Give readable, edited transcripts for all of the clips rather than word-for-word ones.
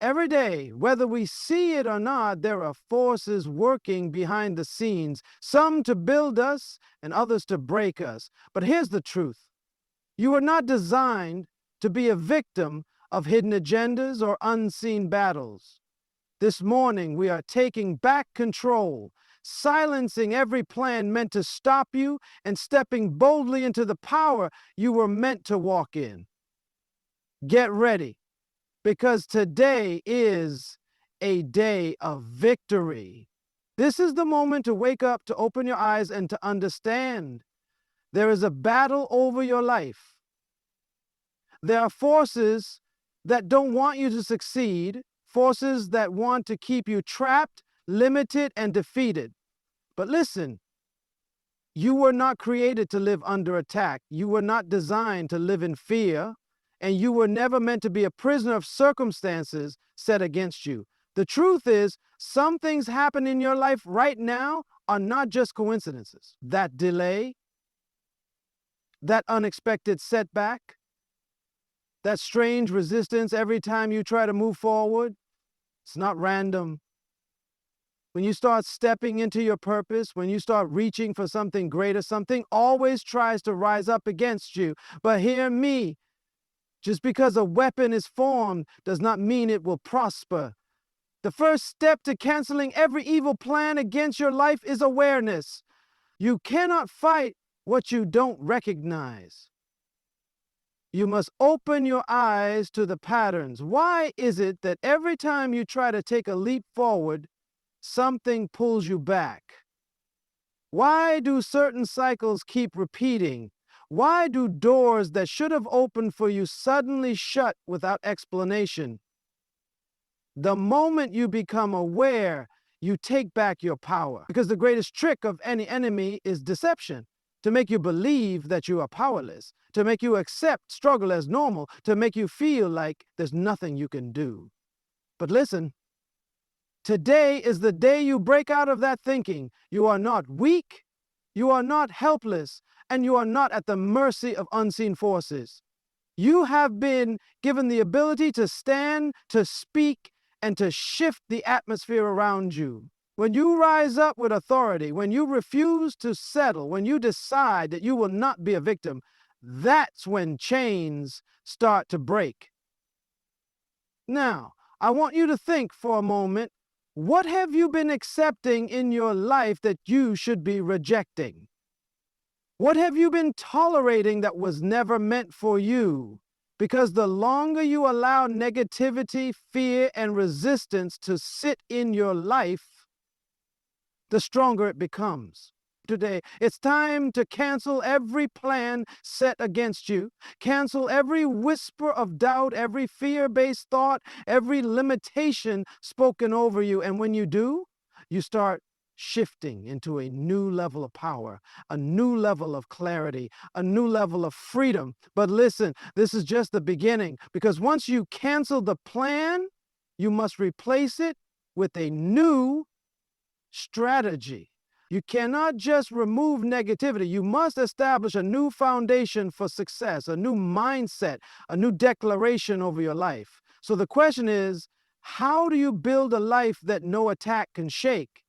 Every day, whether we see it or not, there are forces working behind the scenes, some to build us and others to break us. But here's the truth. You are not designed to be a victim of hidden agendas or unseen battles. This morning, we are taking back control, silencing every plan meant to stop you, and stepping boldly into the power you were meant to walk in. Get ready, because today is a day of victory. This is the moment to wake up, to open your eyes, and to understand there is a battle over your life. There are forces that don't want you to succeed, forces that want to keep you trapped, limited, and defeated. But listen, you were not created to live under attack. You were not designed to live in fear, and you were never meant to be a prisoner of circumstances set against you. The truth is, some things happen in your life right now are not just coincidences. That delay, that unexpected setback, that strange resistance every time you try to move forward, it's not random. When you start stepping into your purpose, when you start reaching for something greater, something always tries to rise up against you. But hear me, just because a weapon is formed does not mean it will prosper. The first step to canceling every evil plan against your life is awareness. You cannot fight what you don't recognize. You must open your eyes to the patterns. Why is it that every time you try to take a leap forward, something pulls you back? Why do certain cycles keep repeating? Why do doors that should have opened for you suddenly shut without explanation? The moment you become aware, you take back your power. Because the greatest trick of any enemy is deception. To make you believe that you are powerless, to make you accept struggle as normal, to make you feel like there's nothing you can do. But listen, today is the day you break out of that thinking. You are not weak, you are not helpless, and you are not at the mercy of unseen forces. You have been given the ability to stand, to speak, and to shift the atmosphere around you. When you rise up with authority, when you refuse to settle, when you decide that you will not be a victim, that's when chains start to break. Now, I want you to think for a moment, what have you been accepting in your life that you should be rejecting? What have you been tolerating that was never meant for you? Because the longer you allow negativity, fear, and resistance to sit in your life, the stronger it becomes. Today, it's time to cancel every plan set against you. Cancel every whisper of doubt, every fear-based thought, every limitation spoken over you. And when you do, you start shifting into a new level of power, a new level of clarity, a new level of freedom. But listen, this is just the beginning, because once you cancel the plan, you must replace it with a new strategy. You cannot just remove negativity. You must establish a new foundation for success, a new mindset, a new declaration over your life. So the question is, how do you build a life that no attack can shake?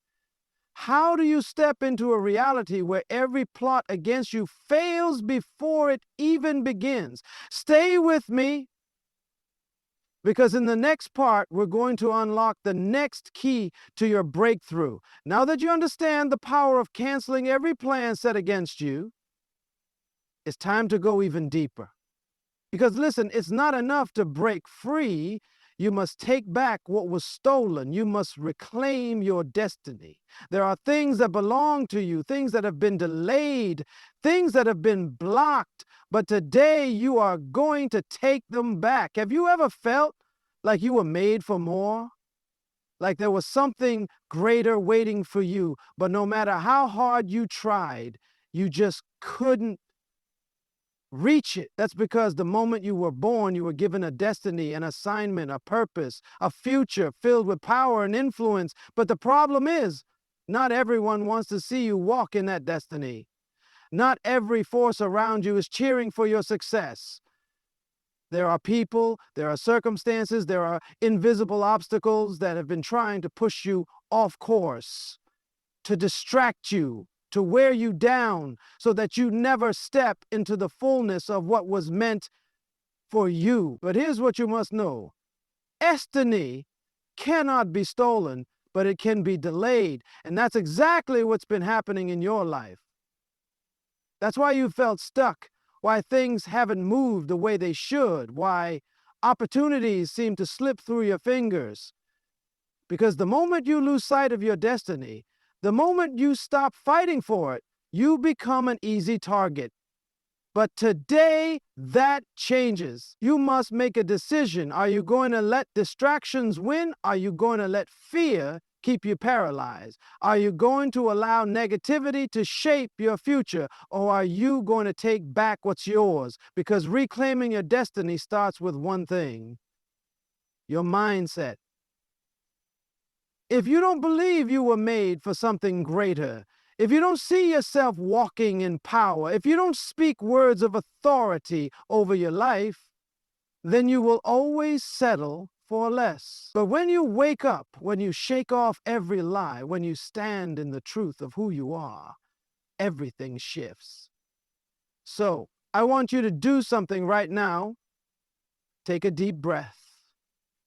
How do you step into a reality where every plot against you fails before it even begins? Stay with me, because in the next part, we're going to unlock the next key to your breakthrough. Now that you understand the power of canceling every plan set against you, it's time to go even deeper. Because listen, it's not enough to break free. You must take back what was stolen. You must reclaim your destiny. There are things that belong to you, things that have been delayed, things that have been blocked, but today you are going to take them back. Have you ever felt like you were made for more? Like there was something greater waiting for you, but no matter how hard you tried, you just couldn't reach it. That's because the moment you were born, you were given a destiny, an assignment, a purpose, a future filled with power and influence. But the problem is, not everyone wants to see you walk in that destiny. Not every force around you is cheering for your success. There are people, there are circumstances, there are invisible obstacles that have been trying to push you off course, to distract you, to wear you down, so that you never step into the fullness of what was meant for you. But here's what you must know. Destiny cannot be stolen, but it can be delayed. And that's exactly what's been happening in your life. That's why you felt stuck, why things haven't moved the way they should, why opportunities seem to slip through your fingers. Because the moment you lose sight of your destiny, the moment you stop fighting for it, you become an easy target. But today, that changes. You must make a decision. Are you going to let distractions win? Are you going to let fear keep you paralyzed? Are you going to allow negativity to shape your future? Or are you going to take back what's yours? Because reclaiming your destiny starts with one thing: your mindset. If you don't believe you were made for something greater, if you don't see yourself walking in power, if you don't speak words of authority over your life, then you will always settle for less. But when you wake up, when you shake off every lie, when you stand in the truth of who you are, everything shifts. So I want you to do something right now. Take a deep breath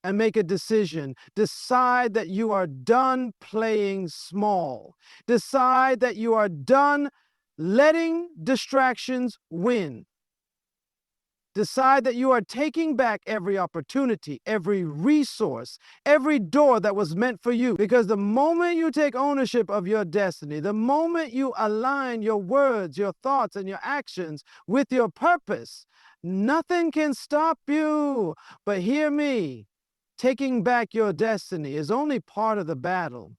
and make a decision. Decide that you are done playing small. Decide that you are done letting distractions win. Decide that you are taking back every opportunity, every resource, every door that was meant for you. Because the moment you take ownership of your destiny, the moment you align your words, your thoughts, and your actions with your purpose, nothing can stop you. But hear me. Taking back your destiny is only part of the battle,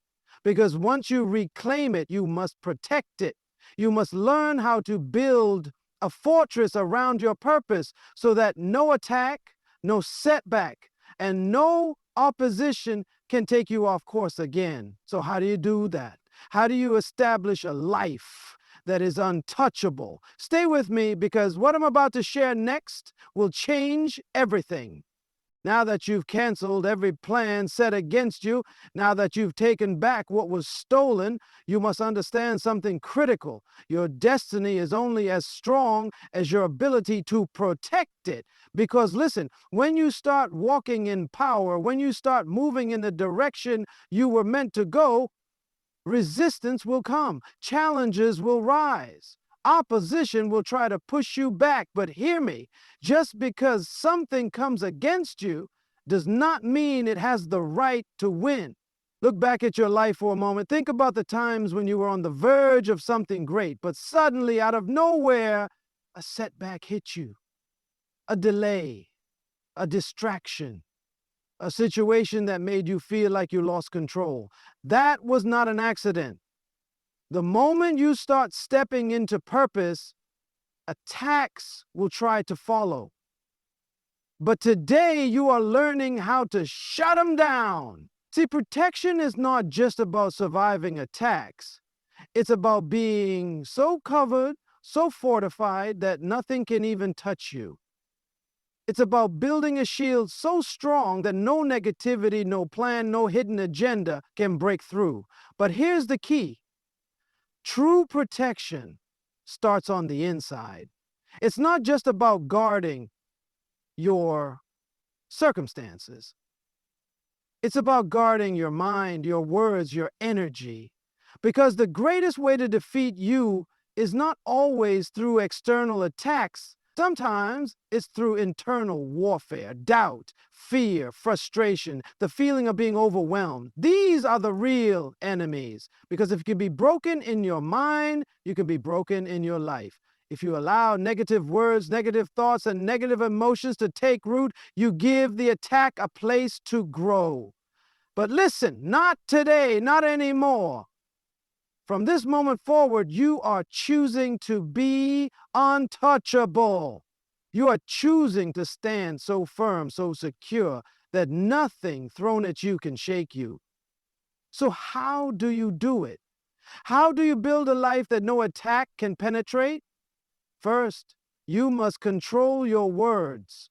because once you reclaim it, you must protect it. You must learn how to build a fortress around your purpose so that no attack, no setback, and no opposition can take you off course again. So how do you do that? How do you establish a life that is untouchable? Stay with me, because what I'm about to share next will change everything. Now that you've canceled every plan set against you, now that you've taken back what was stolen, you must understand something critical. Your destiny is only as strong as your ability to protect it. Because listen, when you start walking in power, when you start moving in the direction you were meant to go, resistance will come, challenges will rise. Opposition will try to push you back, but hear me, just because something comes against you does not mean it has the right to win. Look back at your life for a moment. Think about the times when you were on the verge of something great, but suddenly, out of nowhere, a setback hit you. A delay, a distraction, a situation that made you feel like you lost control. That was not an accident. The moment you start stepping into purpose, attacks will try to follow. But today you are learning how to shut them down. See, protection is not just about surviving attacks. It's about being so covered, so fortified that nothing can even touch you. It's about building a shield so strong that no negativity, no plan, no hidden agenda can break through. But here's the key. True protection starts on the inside. It's not just about guarding your circumstances. It's about guarding your mind, your words, your energy. Because the greatest way to defeat you is not always through external attacks. Sometimes it's through internal warfare, doubt, fear, frustration, the feeling of being overwhelmed. These are the real enemies, because if you can be broken in your mind, you can be broken in your life. If you allow negative words, negative thoughts, and negative emotions to take root, you give the attack a place to grow. But listen, not today, not anymore. From this moment forward, you are choosing to be untouchable. You are choosing to stand so firm, so secure, that nothing thrown at you can shake you. So how do you do it? How do you build a life that no attack can penetrate? First, you must control your words.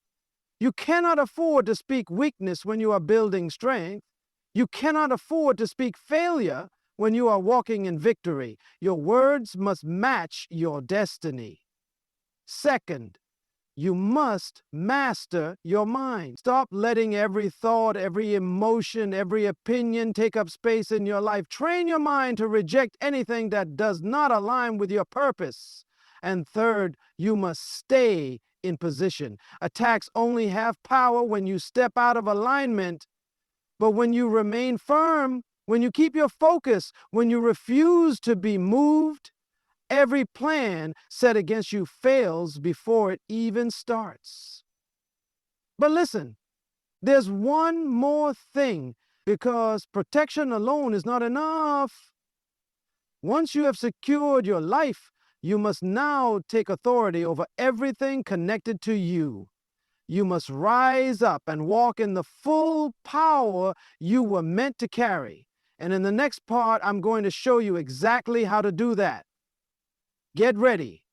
You cannot afford to speak weakness when you are building strength. You cannot afford to speak failure when you are walking in victory. Your words must match your destiny. Second, you must master your mind. Stop letting every thought, every emotion, every opinion take up space in your life. Train your mind to reject anything that does not align with your purpose. And third, you must stay in position. Attacks only have power when you step out of alignment, but when you remain firm, when you keep your focus, when you refuse to be moved, every plan set against you fails before it even starts. But listen, there's one more thing, because protection alone is not enough. Once you have secured your life, you must now take authority over everything connected to you. You must rise up and walk in the full power you were meant to carry. And in the next part, I'm going to show you exactly how to do that. Get ready,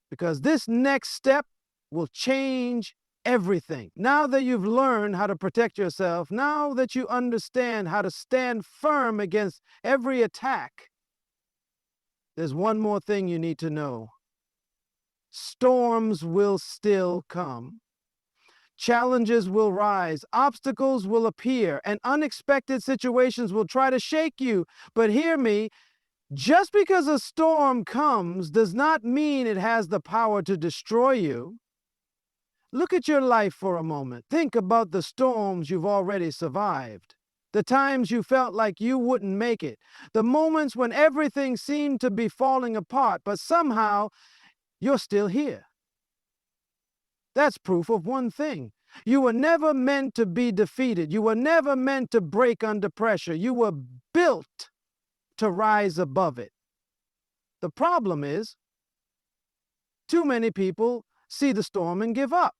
because this next step will change everything. Now that you've learned how to protect yourself, now that you understand how to stand firm against every attack, there's one more thing you need to know. Storms will still come. Challenges will rise, obstacles will appear, and unexpected situations will try to shake you. But hear me, just because a storm comes does not mean it has the power to destroy you. Look at your life for a moment. Think about the storms you've already survived, the times you felt like you wouldn't make it, the moments when everything seemed to be falling apart, but somehow you're still here. That's proof of one thing. You were never meant to be defeated. You were never meant to break under pressure. You were built to rise above it. The problem is, too many people see the storm and give up.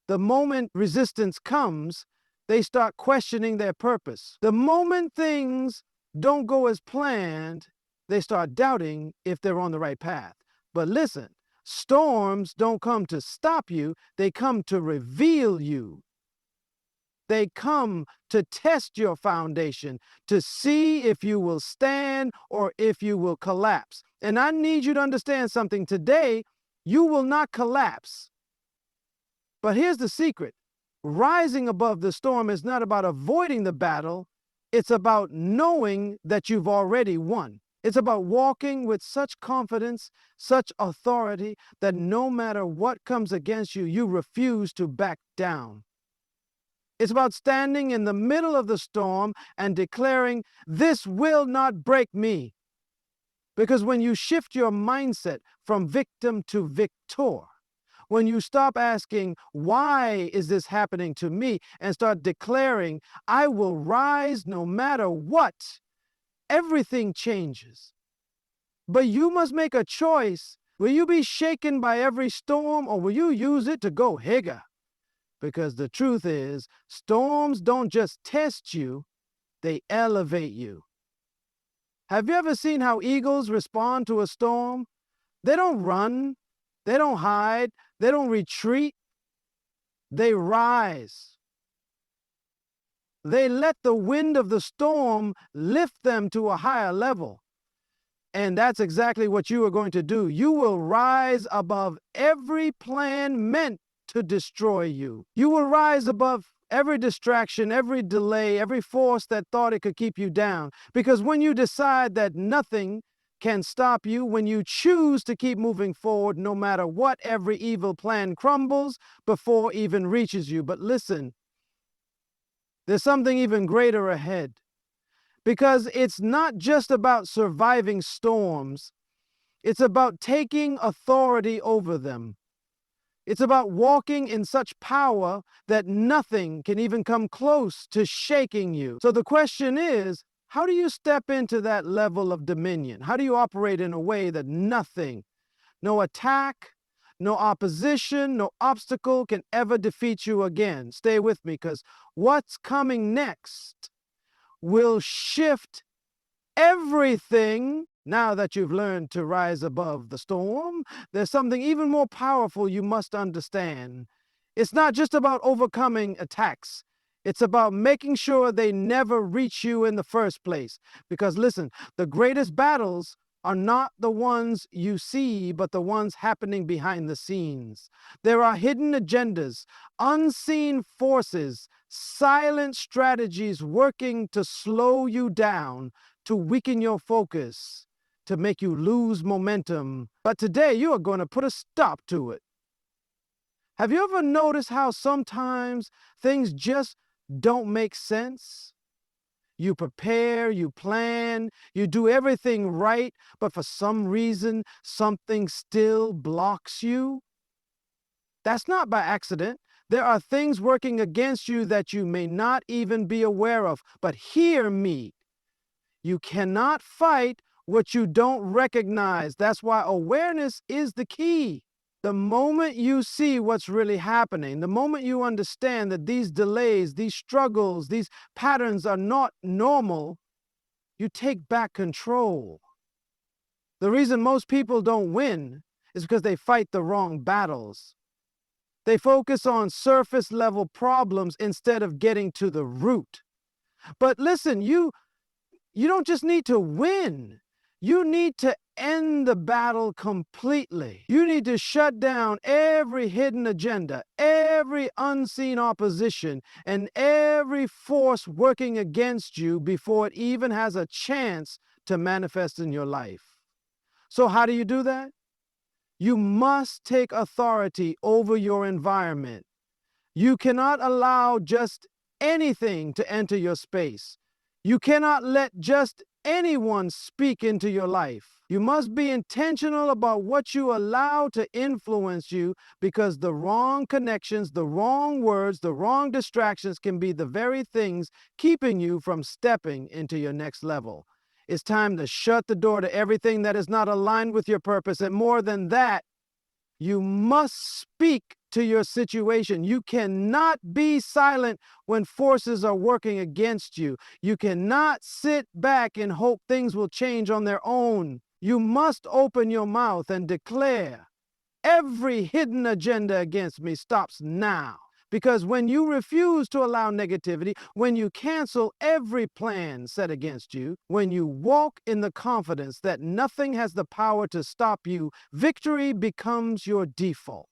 The moment resistance comes, they start questioning their purpose. The moment things don't go as planned, they start doubting if they're on the right path. But listen, storms don't come to stop you, they come to reveal you. They come to test your foundation, to see if you will stand or if you will collapse. And I need you to understand something. Today, you will not collapse. But here's the secret. Rising above the storm is not about avoiding the battle. It's about knowing that you've already won. It's about walking with such confidence, such authority, that no matter what comes against you, you refuse to back down. It's about standing in the middle of the storm and declaring, "This will not break me." Because when you shift your mindset from victim to victor, when you stop asking, "Why is this happening to me?" and start declaring, "I will rise no matter what," everything changes. But you must make a choice. Will you be shaken by every storm, or will you use it to go bigger? Because the truth is, storms don't just test you, they elevate you. Have you ever seen how eagles respond to a storm? They don't run, they don't hide, they don't retreat, they rise. They let the wind of the storm lift them to a higher level. And that's exactly what you are going to do. You will rise above every plan meant to destroy you. You will rise above every distraction, every delay, every force that thought it could keep you down. Because when you decide that nothing can stop you, when you choose to keep moving forward, no matter what, every evil plan crumbles before it even reaches you. But listen, there's something even greater ahead. Because it's not just about surviving storms. It's about taking authority over them. It's about walking in such power that nothing can even come close to shaking you. So the question is, how do you step into that level of dominion? How do you operate in a way that nothing, no attack, no opposition, no obstacle can ever defeat you again? Stay with me, because what's coming next will shift everything. Now that you've learned to rise above the storm, there's something even more powerful you must understand. It's not just about overcoming attacks. It's about making sure they never reach you in the first place. Because listen, the greatest battles are not the ones you see, but the ones happening behind the scenes. There are hidden agendas, unseen forces, silent strategies working to slow you down, to weaken your focus, to make you lose momentum. But today you are going to put a stop to it. Have you ever noticed how sometimes things just don't make sense? You prepare, you plan, you do everything right, but for some reason, something still blocks you? That's not by accident. There are things working against you that you may not even be aware of. But hear me. You cannot fight what you don't recognize. That's why awareness is the key. The moment you see what's really happening, the moment you understand that these delays, these struggles, these patterns are not normal, you take back control. The reason most people don't win is because they fight the wrong battles. They focus on surface level problems instead of getting to the root. But listen, you don't just need to win. You need to end the battle completely. You need to shut down every hidden agenda, every unseen opposition, and every force working against you before it even has a chance to manifest in your life. So how do you do that? You must take authority over your environment. You cannot allow just anything to enter your space. You cannot let just anyone speak into your life. You must be intentional about what you allow to influence you, because the wrong connections, the wrong words, the wrong distractions can be the very things keeping you from stepping into your next level. It's time to shut the door to everything that is not aligned with your purpose. And more than that, you must speak to your situation. You cannot be silent when forces are working against you. You cannot sit back and hope things will change on their own. You must open your mouth and declare, every hidden agenda against me stops now. Because when you refuse to allow negativity, when you cancel every plan set against you, when you walk in the confidence that nothing has the power to stop you, victory becomes your default.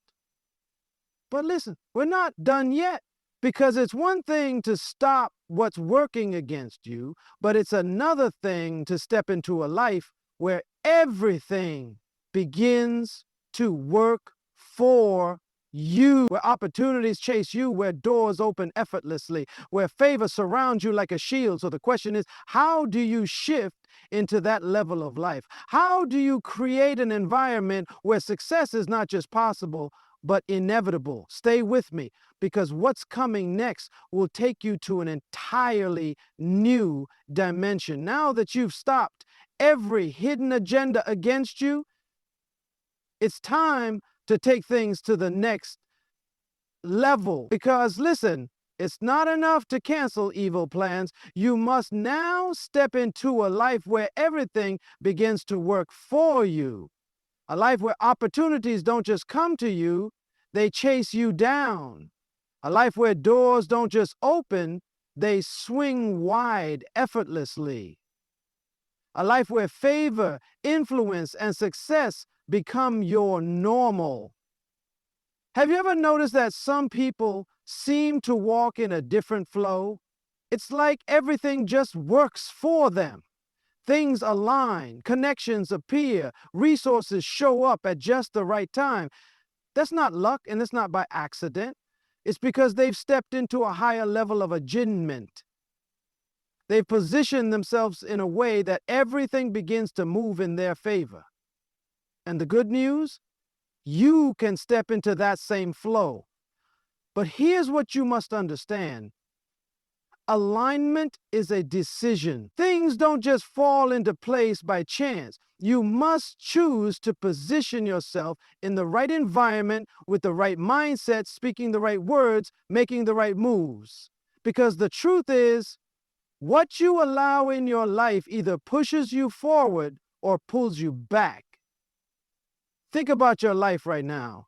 But listen, we're not done yet, because it's one thing to stop what's working against you, but it's another thing to step into a life where everything begins to work for you, where opportunities chase you, where doors open effortlessly, where favor surrounds you like a shield. So the question is, how do you shift into that level of life? How do you create an environment where success is not just possible, but inevitable? Stay with me, because what's coming next will take you to an entirely new dimension. Now that you've stopped every hidden agenda against you, it's time to take things to the next level. Because listen, it's not enough to cancel evil plans. You must now step into a life where everything begins to work for you. A life where opportunities don't just come to you, they chase you down. A life where doors don't just open, they swing wide effortlessly. A life where favor, influence, and success become your normal. Have you ever noticed that some people seem to walk in a different flow? It's like everything just works for them. Things align, connections appear, resources show up at just the right time. That's not luck, and it's not by accident. It's because they've stepped into a higher level of attunement. They've positioned themselves in a way that everything begins to move in their favor. And the good news? You can step into that same flow. But here's what you must understand. Alignment is a decision. Things don't just fall into place by chance. You must choose to position yourself in the right environment with the right mindset, speaking the right words, making the right moves. Because the truth is, what you allow in your life either pushes you forward or pulls you back. Think about your life right now.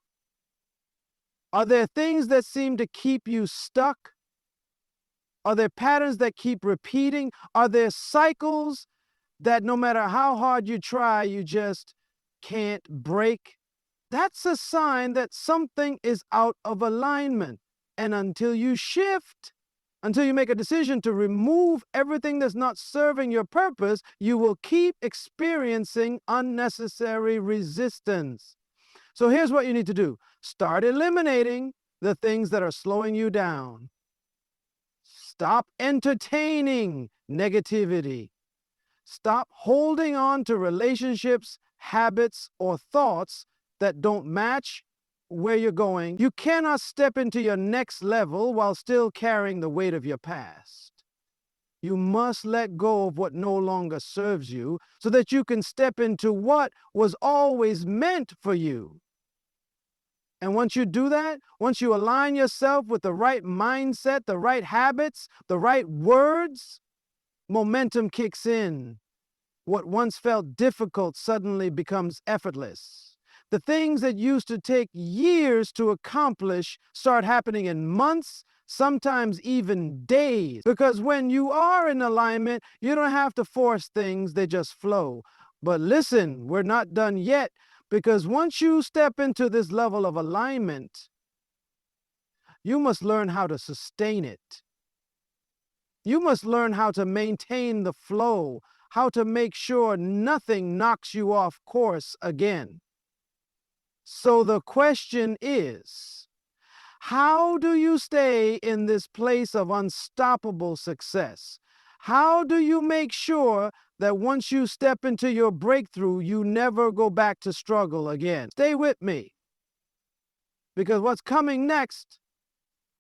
Are there things that seem to keep you stuck? Are there patterns that keep repeating? Are there cycles that no matter how hard you try, you just can't break? That's a sign that something is out of alignment. And until you shift, until you make a decision to remove everything that's not serving your purpose, you will keep experiencing unnecessary resistance. So here's what you need to do. Start eliminating the things that are slowing you down. Stop entertaining negativity. Stop holding on to relationships, habits, or thoughts that don't match where you're going. You cannot step into your next level while still carrying the weight of your past. You must let go of what no longer serves you so that you can step into what was always meant for you. And once you do that, once you align yourself with the right mindset, the right habits, the right words, momentum kicks in. What once felt difficult suddenly becomes effortless. The things that used to take years to accomplish start happening in months, sometimes even days. Because when you are in alignment, you don't have to force things, they just flow. But listen, we're not done yet, because once you step into this level of alignment, you must learn how to sustain it. You must learn how to maintain the flow, how to make sure nothing knocks you off course again. So the question is, how do you stay in this place of unstoppable success? How do you make sure that once you step into your breakthrough, you never go back to struggle again? Stay with me, because what's coming next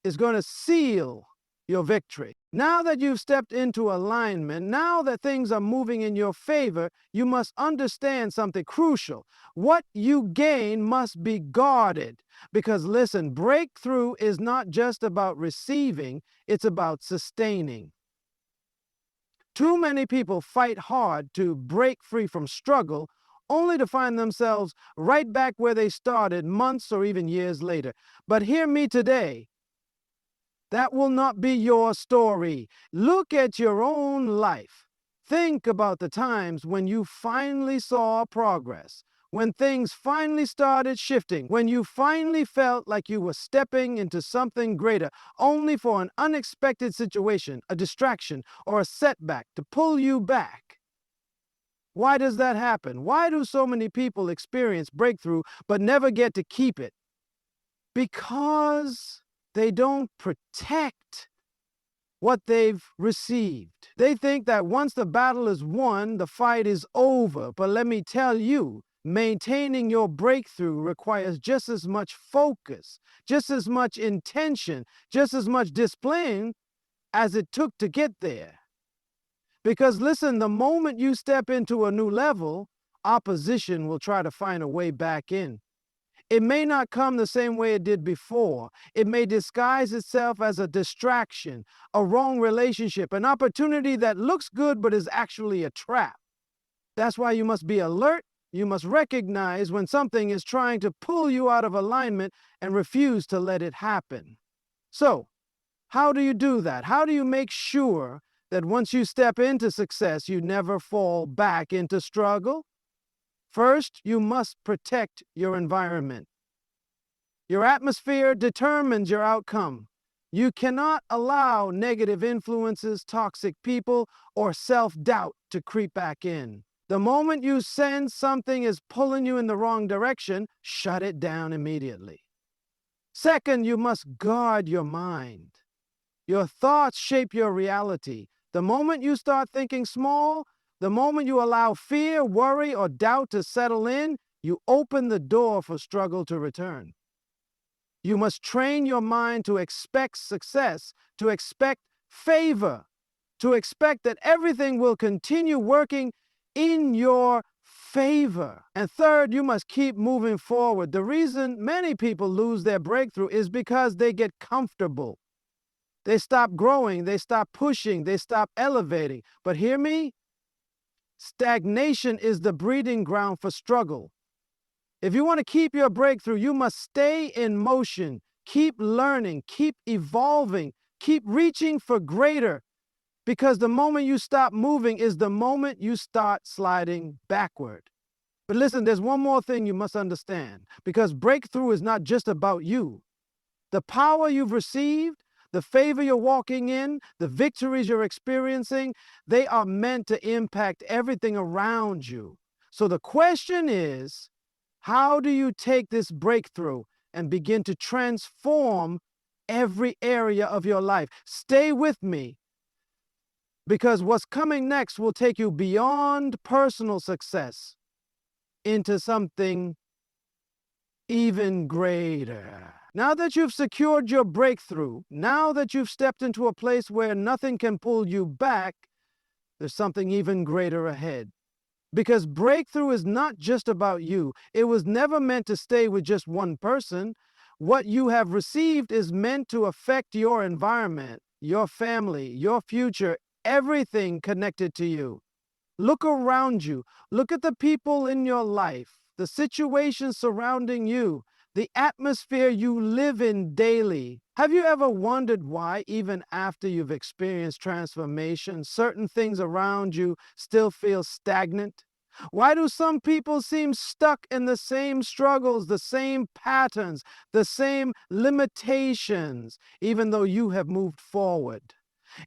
is going to seal your victory. Now that you've stepped into alignment, now that things are moving in your favor, you must understand something crucial. What you gain must be guarded. Because listen, breakthrough is not just about receiving, it's about sustaining. Too many people fight hard to break free from struggle, only to find themselves right back where they started months or even years later. But hear me today. That will not be your story. Look at your own life. Think about the times when you finally saw progress, when things finally started shifting, when you finally felt like you were stepping into something greater, only for an unexpected situation, a distraction, or a setback to pull you back. Why does that happen? Why do so many people experience breakthrough but never get to keep it? Because they don't protect what they've received. They think that once the battle is won, the fight is over. But let me tell you, maintaining your breakthrough requires just as much focus, just as much intention, just as much discipline as it took to get there. Because listen, the moment you step into a new level, opposition will try to find a way back in. It may not come the same way it did before. It may disguise itself as a distraction, a wrong relationship, an opportunity that looks good but is actually a trap. That's why you must be alert. You must recognize when something is trying to pull you out of alignment and refuse to let it happen. So, how do you do that? How do you make sure that once you step into success, you never fall back into struggle? First, you must protect your environment. Your atmosphere determines your outcome. You cannot allow negative influences, toxic people, or self-doubt to creep back in. The moment you sense something is pulling you in the wrong direction, shut it down immediately. Second, you must guard your mind. Your thoughts shape your reality. The moment you start thinking small, the moment you allow fear, worry, or doubt to settle in, you open the door for struggle to return. You must train your mind to expect success, to expect favor, to expect that everything will continue working in your favor. And third, you must keep moving forward. The reason many people lose their breakthrough is because they get comfortable. They stop growing, they stop pushing, they stop elevating. But hear me? Stagnation is the breeding ground for struggle. If you want to keep your breakthrough, you must stay in motion. Keep learning, keep evolving, keep reaching for greater, because the moment you stop moving is the moment you start sliding backward. But listen, there's one more thing you must understand, because breakthrough is not just about you. The power you've received, the favor you're walking in, the victories you're experiencing, they are meant to impact everything around you. So the question is, how do you take this breakthrough and begin to transform every area of your life? Stay with me, because what's coming next will take you beyond personal success into something even greater. Now that you've secured your breakthrough, now that you've stepped into a place where nothing can pull you back, there's something even greater ahead. Because breakthrough is not just about you. It was never meant to stay with just one person. What you have received is meant to affect your environment, your family, your future, everything connected to you. Look around you. Look at the people in your life, the situations surrounding you, the atmosphere you live in daily. Have you ever wondered why, even after you've experienced transformation, certain things around you still feel stagnant? Why do some people seem stuck in the same struggles, the same patterns, the same limitations, even though you have moved forward?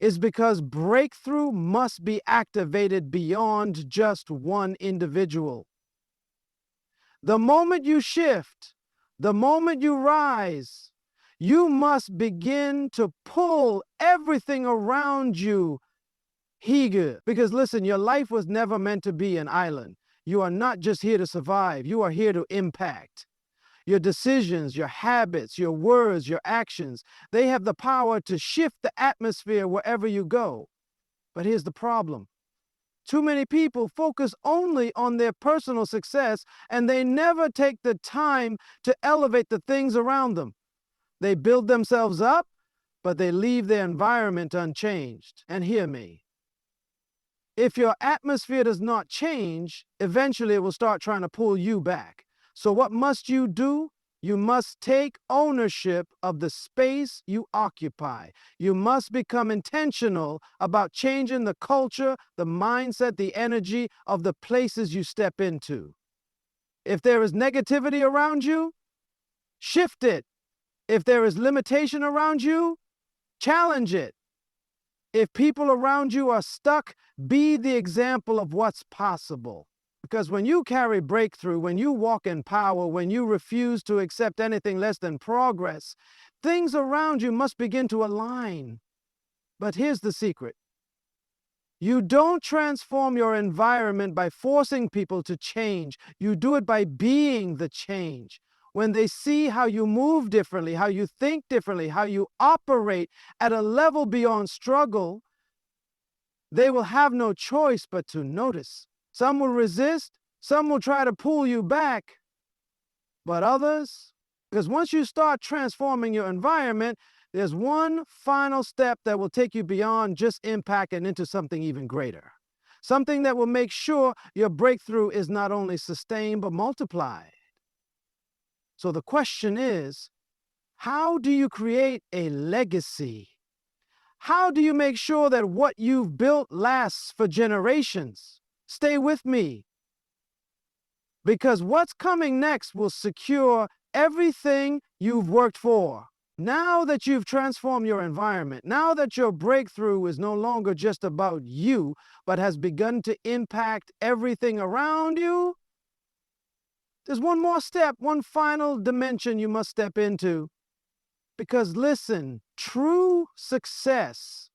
It's because breakthrough must be activated beyond just one individual. The moment you shift, the moment you rise, you must begin to pull everything around you higher. Because listen, your life was never meant to be an island. You are not just here to survive. You are here to impact. Your decisions, your habits, your words, your actions, they have the power to shift the atmosphere wherever you go. But here's the problem. Too many people focus only on their personal success, and they never take the time to elevate the things around them. They build themselves up, but they leave their environment unchanged. And hear me. If your atmosphere does not change, eventually it will start trying to pull you back. So what must you do? You must take ownership of the space you occupy. You must become intentional about changing the culture, the mindset, the energy of the places you step into. If there is negativity around you, shift it. If there is limitation around you, challenge it. If people around you are stuck, be the example of what's possible. Because when you carry breakthrough, when you walk in power, when you refuse to accept anything less than progress, things around you must begin to align. But here's the secret. You don't transform your environment by forcing people to change. You do it by being the change. When they see how you move differently, how you think differently, how you operate at a level beyond struggle, they will have no choice but to notice. Some will resist, some will try to pull you back, but others, because once you start transforming your environment, there's one final step that will take you beyond just impact and into something even greater. Something that will make sure your breakthrough is not only sustained but multiplied. So the question is, how do you create a legacy? How do you make sure that what you've built lasts for generations? Stay with me, because what's coming next will secure everything you've worked for. Now that you've transformed your environment, now that your breakthrough is no longer just about you, but has begun to impact everything around you, there's one more step, one final dimension you must step into. Because listen, true success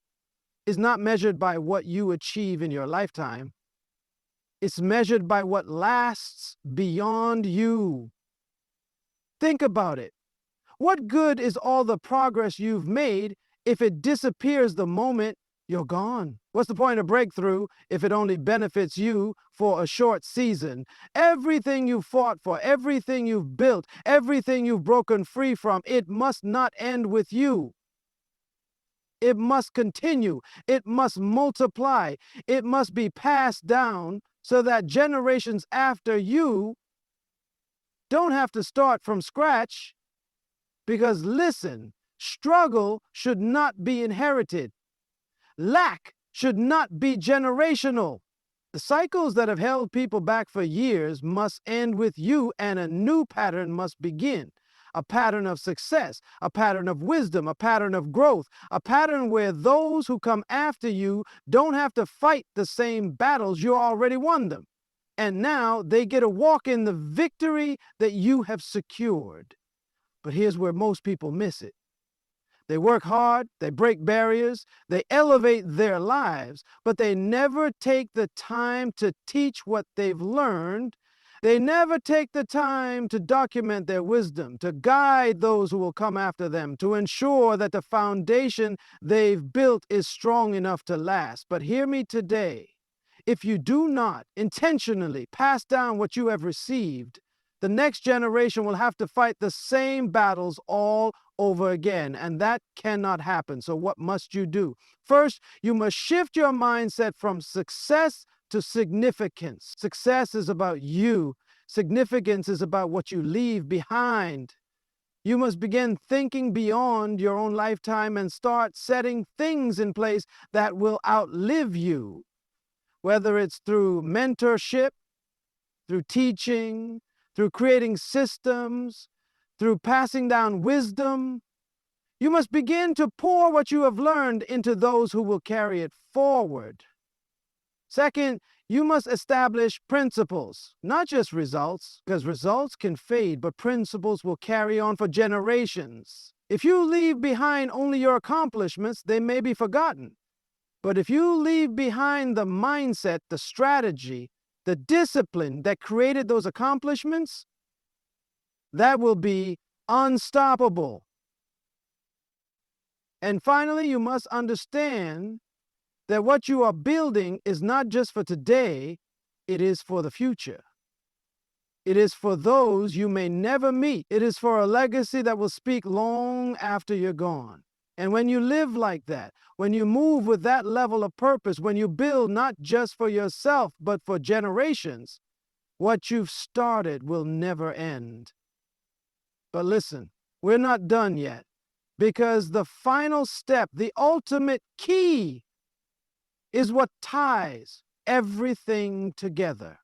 is not measured by what you achieve in your lifetime. It's measured by what lasts beyond you. Think about it. What good is all the progress you've made if it disappears the moment you're gone? What's the point of breakthrough if it only benefits you for a short season? Everything you fought for, everything you've built, everything you've broken free from, it must not end with you. It must continue. It must multiply. It must be passed down so that generations after you don't have to start from scratch. Because listen, struggle should not be inherited. Lack should not be generational. The cycles that have held people back for years must end with you, and a new pattern must begin. A pattern of success, a pattern of wisdom, a pattern of growth, a pattern where those who come after you don't have to fight the same battles. You already won them. And now they get to walk in the victory that you have secured. But here's where most people miss it. They work hard, they break barriers, they elevate their lives, but they never take the time to teach what they've learned. They never take the time to document their wisdom, to guide those who will come after them, to ensure that the foundation they've built is strong enough to last. But hear me today. If you do not intentionally pass down what you have received, the next generation will have to fight the same battles all over again, and that cannot happen. So what must you do? First, you must shift your mindset from success to significance. Success is about you. Significance is about what you leave behind. You must begin thinking beyond your own lifetime and start setting things in place that will outlive you, whether it's through mentorship, through teaching, through creating systems, through passing down wisdom. You must begin to pour what you have learned into those who will carry it forward. Second, you must establish principles, not just results, because results can fade, but principles will carry on for generations. If you leave behind only your accomplishments, they may be forgotten. But if you leave behind the mindset, the strategy, the discipline that created those accomplishments, that will be unstoppable. And finally, you must understand that what you are building is not just for today, it is for the future. It is for those you may never meet. It is for a legacy that will speak long after you're gone. And when you live like that, when you move with that level of purpose, when you build not just for yourself, but for generations, what you've started will never end. But listen, we're not done yet, because the final step, the ultimate key, is what ties everything together.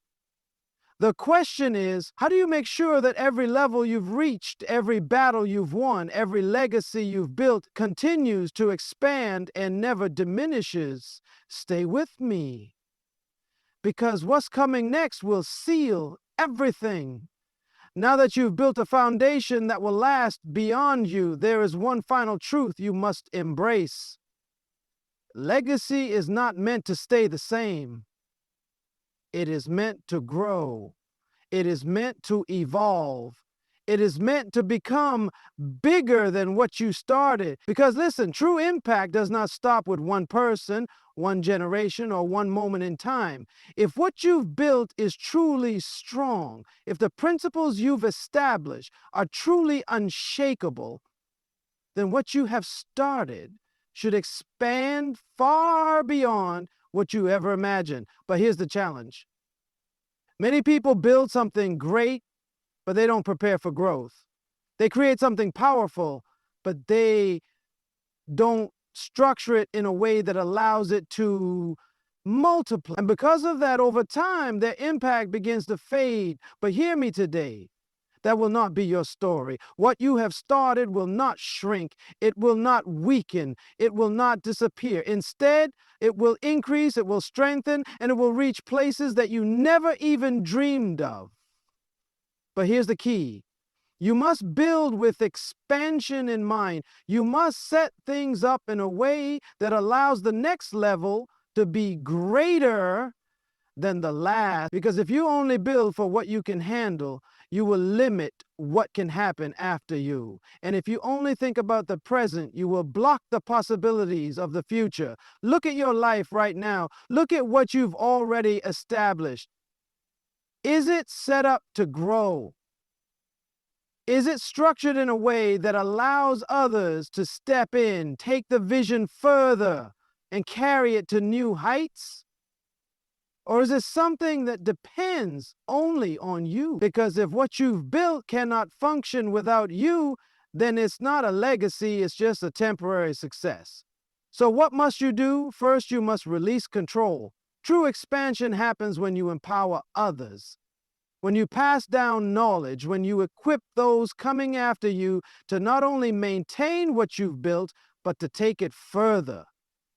The question is, how do you make sure that every level you've reached, every battle you've won, every legacy you've built continues to expand and never diminishes? Stay with me, because what's coming next will seal everything. Now that you've built a foundation that will last beyond you, there is one final truth you must embrace. Legacy is not meant to stay the same. It is meant to grow. It is meant to evolve. It is meant to become bigger than what you started. Because listen, true impact does not stop with one person, one generation, or one moment in time. If what you've built is truly strong, if the principles you've established are truly unshakable, then what you have started should expand far beyond what you ever imagined. But here's the challenge. Many people build something great, but they don't prepare for growth. They create something powerful, but they don't structure it in a way that allows it to multiply. And because of that, over time, their impact begins to fade. But hear me today. That will not be your story. What you have started will not shrink. It will not weaken. It will not disappear. Instead, it will increase, it will strengthen, and it will reach places that you never even dreamed of. But here's the key. You must build with expansion in mind. You must set things up in a way that allows the next level to be greater than the last. Because if you only build for what you can handle, you will limit what can happen after you. And if you only think about the present, you will block the possibilities of the future. Look at your life right now. Look at what you've already established. Is it set up to grow? Is it structured in a way that allows others to step in, take the vision further, and carry it to new heights? Or is it something that depends only on you? Because if what you've built cannot function without you, then it's not a legacy, it's just a temporary success. So what must you do? First, you must release control. True expansion happens when you empower others, when you pass down knowledge, when you equip those coming after you to not only maintain what you've built, but to take it further.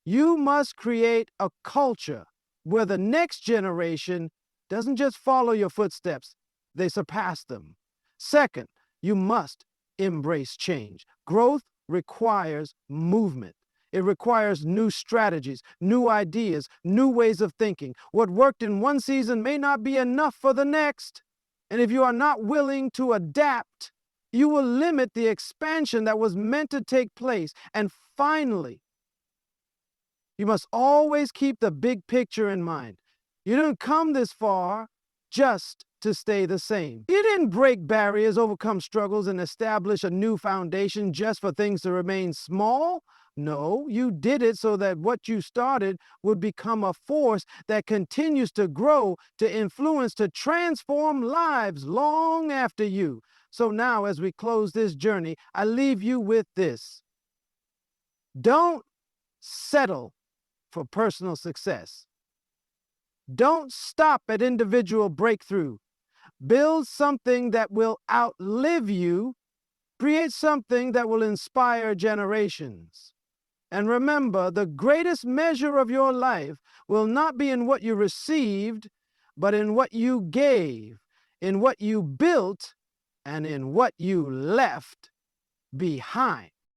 You must create a culture where the next generation doesn't just follow your footsteps, they surpass them. Second, you must embrace change. Growth requires movement. It requires new strategies, new ideas, new ways of thinking. What worked in one season may not be enough for the next. And if you are not willing to adapt, you will limit the expansion that was meant to take place. And finally, you must always keep the big picture in mind. You didn't come this far just to stay the same. You didn't break barriers, overcome struggles, and establish a new foundation just for things to remain small. No, you did it so that what you started would become a force that continues to grow, to influence, to transform lives long after you. So now, as we close this journey, I leave you with this. Don't settle for personal success. Don't stop at individual breakthrough. Build something that will outlive you. Create something that will inspire generations. And remember, the greatest measure of your life will not be in what you received, but in what you gave, in what you built, and in what you left behind.